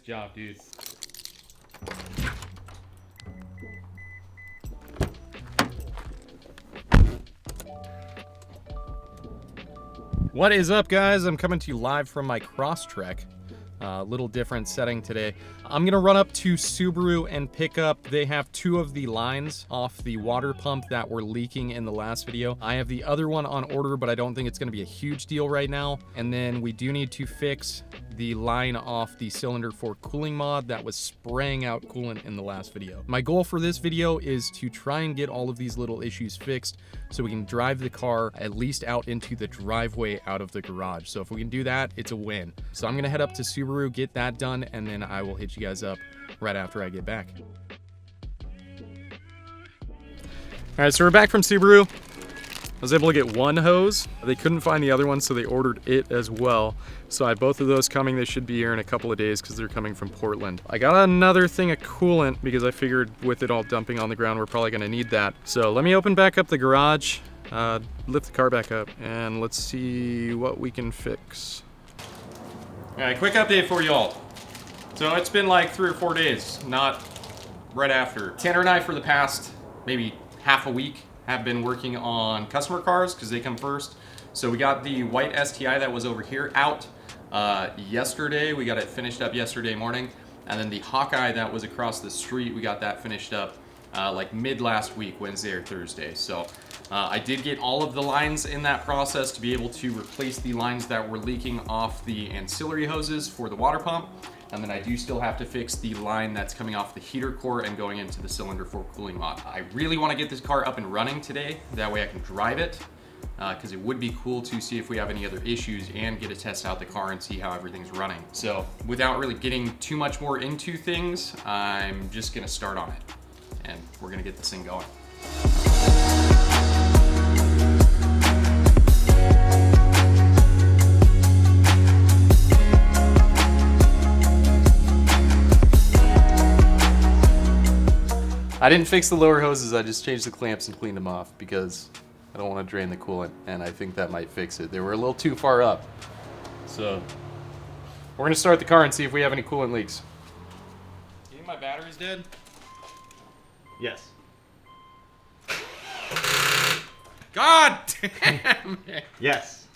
job, dude. What is up, guys? I'm coming to you live from my Crosstrek. Little different setting today. I'm gonna run up to Subaru and pick up, they have 2 of the lines off the water pump that were leaking in the last video. I have the other one on order, but I don't think it's gonna be a huge deal right now. And then we do need to fix the line off the cylinder for cooling mod that was spraying out coolant in the last video. My goal for this video is to try and get all of these little issues fixed so we can drive the car at least out into the driveway out of the garage. So if we can do that, it's a win. So I'm gonna head up to Subaru, get that done, and then I will hit you guys up right after I get back. All right, so we're back from Subaru. I was able to get one hose. They couldn't find the other one, so they ordered it as well. So I have both of those coming. They should be here in a couple of days because they're coming from Portland. I got another thing of coolant because I figured with it all dumping on the ground, we're probably gonna need that. So let me open back up the garage, lift the car back up, and let's see what we can fix. All right, quick update for y'all. So it's been like 3 or 4 days, not right after. Tanner and I, for the past maybe half a week, have been working on customer cars because they come first. So we got the white STI that was over here out yesterday. We got it finished up yesterday morning. And then the Hawkeye that was across the street, we got that finished up like mid last week, Wednesday or Thursday. So I did get all of the lines in that process to be able to replace the lines that were leaking off the ancillary hoses for the water pump. And then I do still have to fix the line that's coming off the heater core and going into the cylinder for cooling mod. I really want to get this car up and running today. That way I can drive it, because it would be cool to see if we have any other issues and get to test out the car and see how everything's running. So without really getting too much more into things, I'm just gonna start on it and we're gonna get this thing going. I didn't fix the lower hoses, I just changed the clamps and cleaned them off because I don't want to drain the coolant, and I think that might fix it. They were a little too far up. So we're gonna start the car and see if we have any coolant leaks. You think my battery's dead? Yes. God damn it. Yes.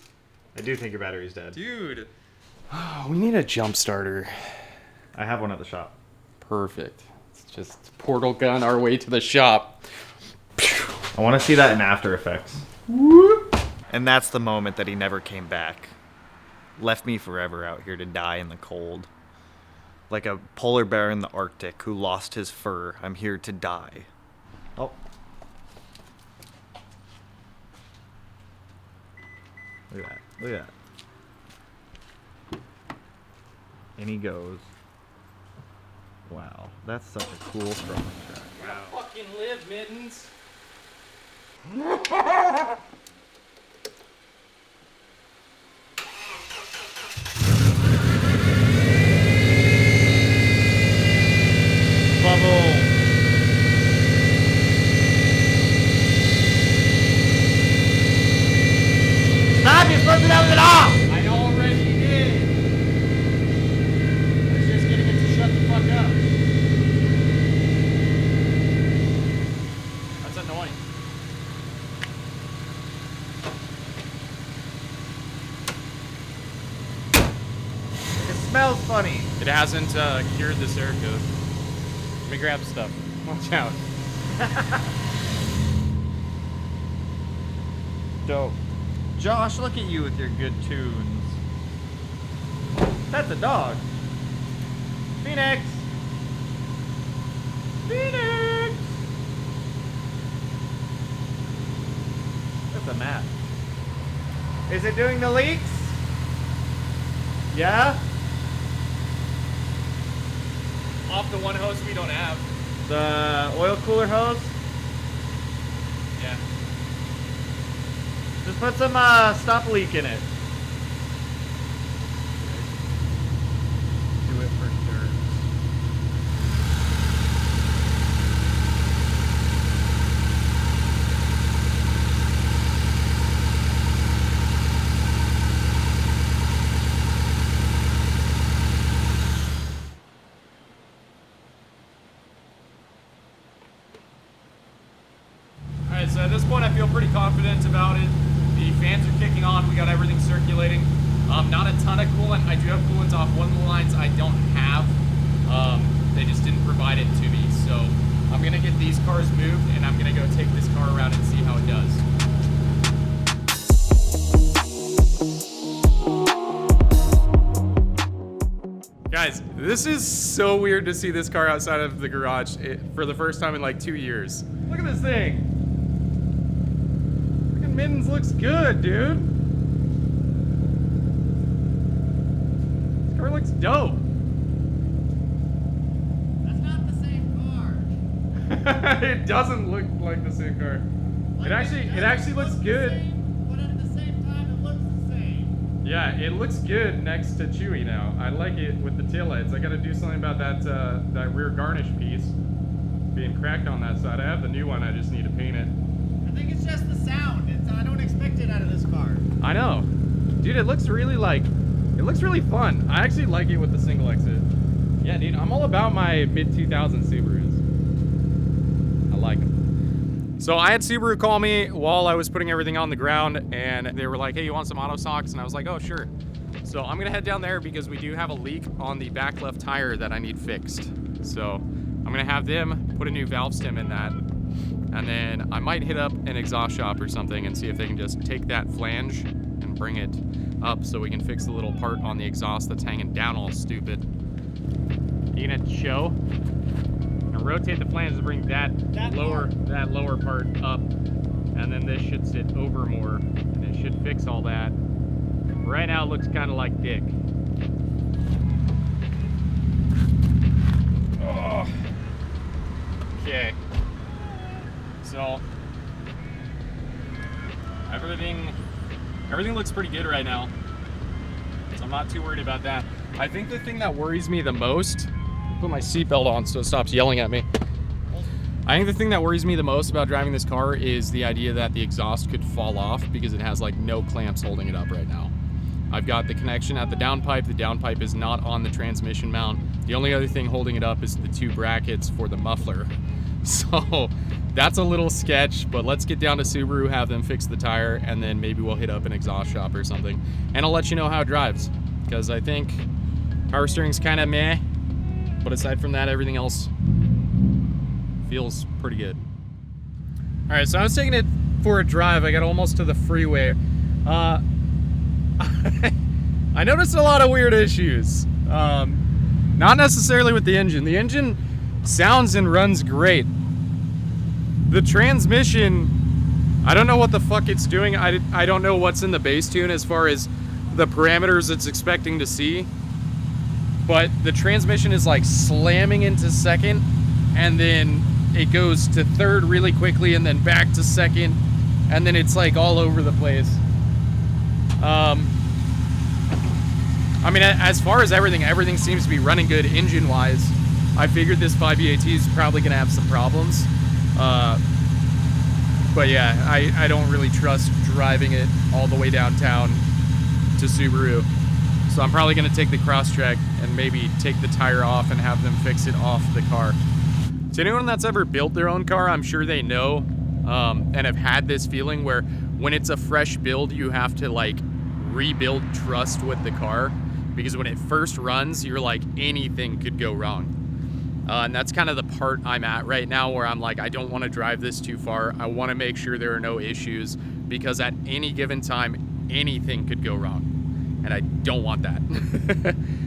I do think your battery's dead. Dude. We need a jump starter. I have one at the shop. Perfect. It's just portal gun our way to the shop. I want to see that in After Effects. And that's the moment that he never came back. Left me forever out here to die in the cold. Like a polar bear in the Arctic who lost his fur, I'm here to die. Oh. Look at that. Look at that. And he goes. Wow, that's such a cool throwing track. Wow. Fucking live, Mittens. Bubble. Stop! You're supposed to have it off! I already did. I was just getting it to shut the fuck up. That's annoying. It smells funny. It hasn't cured the Cerakote. Let me grab stuff. Watch out. Dope. Josh, look at you with your good tunes. That's a dog. Phoenix! Phoenix! That's a mat. Is it doing the leaks? Yeah? Off the one hose we don't have. The oil cooler hose? Yeah. Just put some stop leak in it. Do it for sure. Alright, so at this point I feel pretty confident about it. The fans are kicking on, we got everything circulating. Not a ton of coolant. I do have coolant off one of the lines I don't have. They just didn't provide it to me. So I'm gonna get these cars moved and I'm gonna go take this car around and see how it does. Guys, this is so weird to see this car outside of the garage for the first time in like 2 years. Look at this thing. Freaking Mittens looks good, dude. This car looks dope. That's not the same car. It doesn't look like the same car. Like, It actually looks good. Same, but at the same time, it looks the same. Yeah, it looks good next to Chewy now. I like it with the taillights. I gotta do something about that rear garnish piece being cracked on that side. I have the new one, I just need to paint it. I think it's just the sound. I don't expect it out of this car. I know. Dude, it looks really fun. I actually like it with the single exit. Yeah, dude, I'm all about my mid-2000s Subarus. I like them. So I had Subaru call me while I was putting everything on the ground, and they were like, hey, you want some auto socks? And I was like, oh, sure. So I'm gonna head down there because we do have a leak on the back left tire that I need fixed. So I'm gonna have them put a new valve stem in that, and then I might hit up an exhaust shop or something and see if they can just take that flange and bring it up so we can fix the little part on the exhaust that's hanging down all stupid. You gonna show? And rotate the flange to bring that lower part up, and then this should sit over more, and it should fix all that. Right now it looks kind of like dick. Oh. Okay. So everything looks pretty good right now. So I'm not too worried about that. I think the thing that worries me the most, put my seatbelt on so it stops yelling at me. I think the thing that worries me the most about driving this car is the idea that the exhaust could fall off because it has like no clamps holding it up right now. I've got the connection at the downpipe. The downpipe is not on the transmission mount. The only other thing holding it up is the two brackets for the muffler. So that's a little sketch, but let's get down to Subaru, have them fix the tire, and then maybe we'll hit up an exhaust shop or something. And I'll let you know how it drives, because I think power steering's kind of meh, but aside from that, everything else feels pretty good. All right, so I was taking it for a drive. I got almost to the freeway. I noticed a lot of weird issues. Not necessarily with the engine. The engine sounds and runs great. The transmission, I don't know what the fuck it's doing. I don't know what's in the base tune as far as the parameters it's expecting to see. But the transmission is like slamming into second, and then it goes to third really quickly, and then back to second, and then it's like all over the place. I mean, as far as everything seems to be running good engine-wise. I figured this 5EAT is probably going to have some problems. But yeah, I don't really trust driving it all the way downtown to Subaru. So I'm probably going to take the Crosstrek and maybe take the tire off and have them fix it off the car. To anyone that's ever built their own car, I'm sure they know and have had this feeling where when it's a fresh build, you have to like rebuild trust with the car, because when it first runs, you're like, anything could go wrong. And that's kind of the part I'm at right now, where I'm like, I don't want to drive this too far. I want to make sure there are no issues, because at any given time, anything could go wrong. And I don't want that.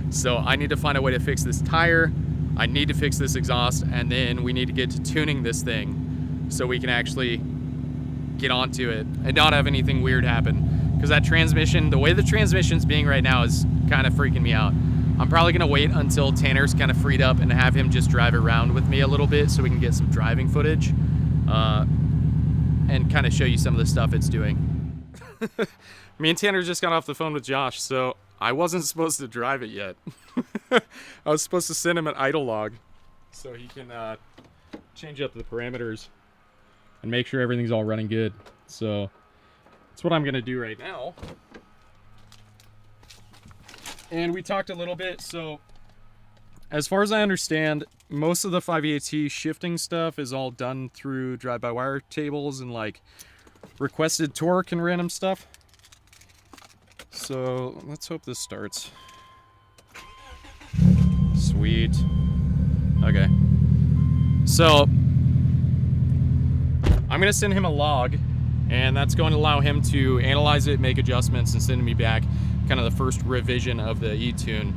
So I need to find a way to fix this tire. I need to fix this exhaust, and then we need to get to tuning this thing so we can actually get onto it and not have anything weird happen. Because that transmission, the way the transmission's being right now is kind of freaking me out. I'm probably gonna wait until Tanner's kind of freed up and have him just drive around with me a little bit so we can get some driving footage and kind of show you some of the stuff it's doing. Me and Tanner just got off the phone with Josh, so I wasn't supposed to drive it yet. I was supposed to send him an idle log so he can change up the parameters and make sure everything's all running good. So that's what I'm gonna do right now. And we talked a little bit, so as far as I understand, most of the 5.8T shifting stuff is all done through drive-by-wire tables and like requested torque and random stuff. So let's hope this starts. Sweet. Okay. So I'm gonna send him a log, and that's going to allow him to analyze it, make adjustments, and send me back kind of the first revision of the e-tune.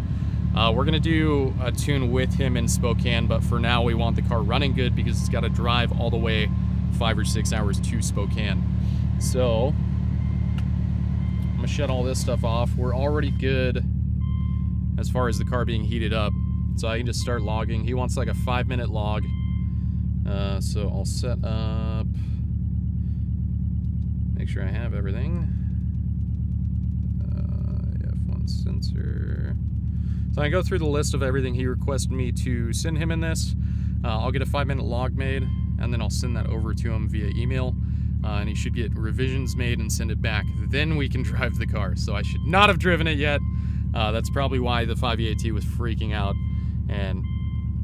We're gonna do a tune with him in Spokane, but for now we want the car running good because it's got to drive all the way 5 or 6 hours to Spokane. So I'm gonna shut all this stuff off. We're already good as far as the car being heated up, so I can just start logging. He wants like a 5-minute log. So I'll set up, make sure I have everything. F1 sensor. So I go through the list of everything he requested me to send him in this. I'll get a 5-minute log made, and then I'll send that over to him via email. And he should get revisions made and send it back. Then we can drive the car. So I should not have driven it yet. That's probably why the 5.8T was freaking out and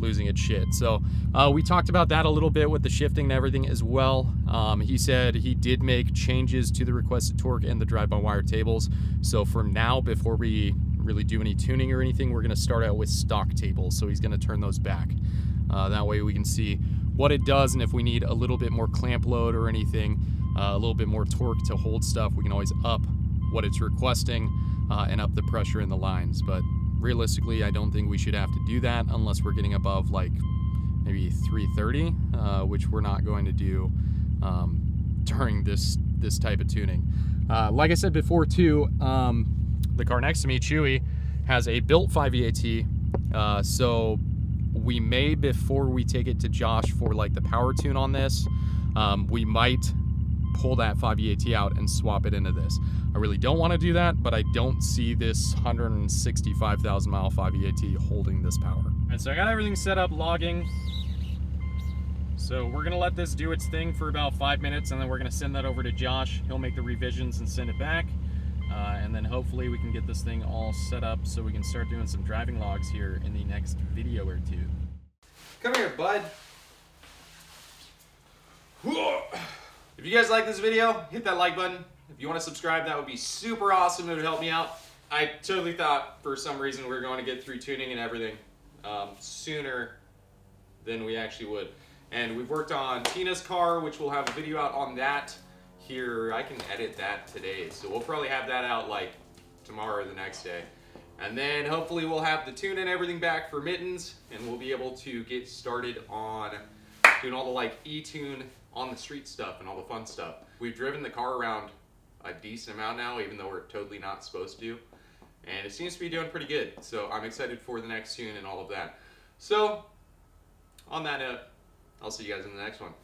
losing its shit. So we talked about that a little bit with the shifting and everything as well. He said he did make changes to the requested torque and the drive-by-wire tables. So for now, before we really do any tuning or anything, we're going to start out with stock tables. So he's going to turn those back. That way we can see what it does, and if we need a little bit more clamp load or anything, a little bit more torque to hold stuff, we can always up what it's requesting and up the pressure in the lines. But realistically, I don't think we should have to do that unless we're getting above like maybe 330, which we're not going to do during this type of tuning. Like I said before too, the car next to me, Chewy, has a built 5.8T, so we may, before we take it to Josh for like the power tune on this, we might pull that 5.8T out and swap it into this. I really don't want to do that, but I don't see this 165,000 mile 5.8T holding this power. And so I got everything set up, logging. So we're gonna let this do its thing for about 5 minutes, and then we're gonna send that over to Josh. He'll make the revisions and send it back. And then hopefully we can get this thing all set up so we can start doing some driving logs here in the next video or two. Come here, bud. If you guys like this video, hit that like button. If you want to subscribe, that would be super awesome. It would help me out. I totally thought for some reason we were going to get through tuning and everything sooner than we actually would. And we've worked on Tina's car, which we'll have a video out on that here. I can edit that today, so we'll probably have that out like tomorrow or the next day. And then hopefully we'll have the tune and everything back for Mittens, and we'll be able to get started on doing all the like e-tune on the street stuff and all the fun stuff. We've driven the car around a decent amount now, even though we're totally not supposed to, and it seems to be doing pretty good. So I'm excited for the next tune and all of that. So on that note, I'll see you guys in the next one.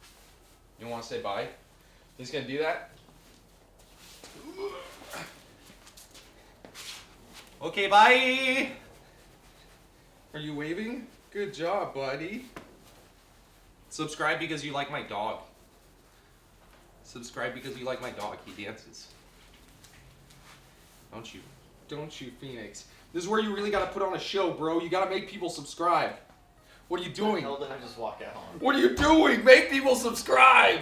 You want to say bye? He's gonna do that? Okay, bye! Are you waving? Good job, buddy. Subscribe because you like my dog. Subscribe because you like my dog. He dances. Don't you? Don't you, Phoenix? This is where you really gotta put on a show, bro. You gotta make people subscribe. What are you doing? Hell, did I just walk out? What are you doing? Make people subscribe!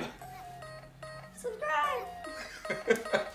Subscribe!